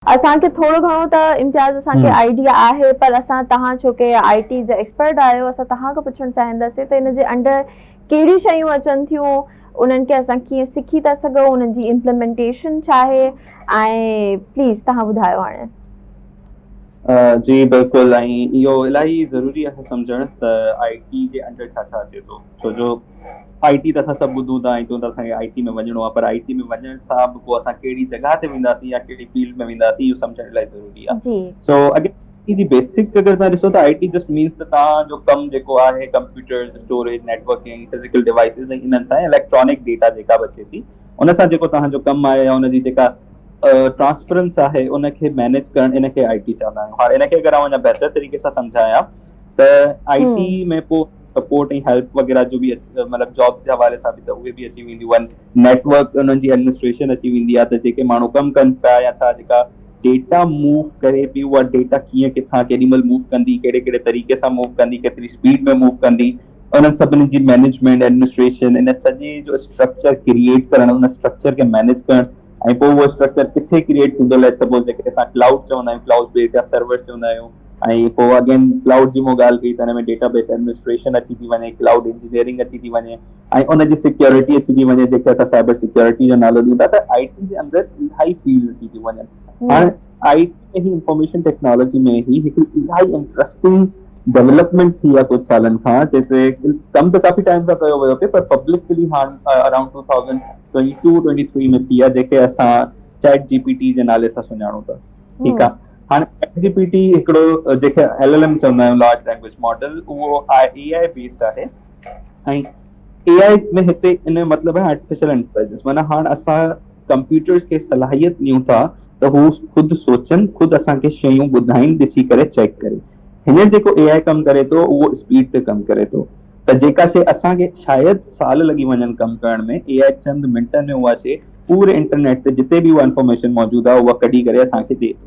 असांखे थोरो घणो त इम्तियाज़ असांखे आइडिया आहे, पर असां तव्हां छो कि IT जा एक्सपर्ट आहियो, असां तव्हांखां पुछणु चाहींदासीं त इन जे अंडर कहिड़ी शयूं अचनि थियूं, उन्हनि खे असां कीअं सिखी था सघूं, उन्हनि जी इम्प्लीमेंटेशन छा आहे, ऐं प्लीज़ तव्हां ॿुधायो हाणे। जी बिल्कुलु, ऐं इहो इलाही ज़रूरी आहे सम्झणु त IT जे अंडर छा छा अचे थो, छो जो IT त असां सभु ॿुधूं था ऐं चऊं था असांखे IT में वञिणो आहे, पर IT में वञण सां बि पोइ असां कहिड़ी जॻह ते वेंदासीं या कहिड़ी फील्ड में वेंदासीं इहो सम्झणु इलाही ज़रूरी आहे। सो अॻे जी बेसिक अगरि तव्हां ॾिसो त IT जस्ट मीन्स त तव्हांजो कमु जेको आहे computer, storage, networking, physical devices ऐं इन्हनि सां इलेक्ट्रॉनिक डेटा जेका बि अचे थी उन सां जेको तव्हांजो कमु आहे या उनजी जेका ट्रांसफरेंस आहे उनखे मैनेज करणु इनखे IT चवंदा आहियूं। हाणे इनखे अगरि अञा बहितर तरीक़े सां सम्झायां त IT में पोइ सपोर्ट ऐं हेल्प वग़ैरह जो बि मतिलबु जॉब्स जे हवाले सां बि त उहे बि अची वेंदियूं आहिनि, नेटवर्क उन्हनि जी एडमिनिस्ट्रेशन अची वेंदी आहे त जेके माण्हू कमु कनि पिया या छा जेका डेटा मूव करे पई उहा डेटा कीअं किथां केॾीमहिल मूव कंदी, कहिड़े कहिड़े तरीक़े सां मूव कंदी, केतिरी स्पीड में मूव कंदी, उन्हनि सभिनी जी मैनेजमेंट एडमिनिस्ट्रेशन इन सॼे जो स्ट्रक्चर क्रिएट करणु, उन स्ट्रक्चर खे मैनेज करणु ऐं पोइ उहो स्ट्रक्चर किथे क्रिएट थींदो, लेट्स सपोज जेके असां क्लाउड चवंदा आहियूं, क्लाउड बेस या सर्वर चवंदा आहियूं, ऐं पोइ अगेन क्लाउड जी मूं ॻाल्हि कई त हिन में डेटाबेस एडमिनिस्ट्रेशन अची थी वञे, क्लाउड इंजीनियरिंग अची थी वञे ऐं उनजी सिक्योरिटी अची थी वञे जेके असां साइबर सिक्योरिटी जो नालो ॾींदा, त IT जे अंदरि इलाही फील्ड अची थी वञनि। हाणे IT में ही इंफॉर्मेशन टेक्नोलॉजी में ही हिकिड़ी इलाही इंटरेस्टिंग डेवलपमेंट थी आहे कुझु सालनि खां, जिते कमु त काफ़ी टाइम सां कयो वियो पिए पर पब्लिकली हाणे अराउंड 2022-23 में थी आहे, जेके असां चैट GPT जे नाले सां सुञाणूं था। ठीकु आहे, हाणे चैट GPT हिकिड़ो जेके LLM चवंदा आहियूं, लार्ज लैंग्वेज मॉडल, उहो AI बेस्ड आहे ऐं AI में हिते इन जो मतिलबु आहे आर्टिफिशियल इंटेलिजेंस, माना हाणे असां कंप्यूटर्स खे सलाहियत ॾियूं था त हू ख़ुदि सोचनि, ख़ुदि असांखे शयूं ॿुधाइनि, ॾिसी करे चेक करे। हींअर जेको AI कमु करे थो उहो स्पीड ते कमु करे थो, त जेका शइ असांखे शायदि साल लॻी वञनि कमु करण में, AI चंद मिंटनि में उहा शइ पूरे इंटरनेट ते जिते बि उहा इंफॉर्मेशन मौजूदु आहे उहा कढी करे असांखे ॾिए थो।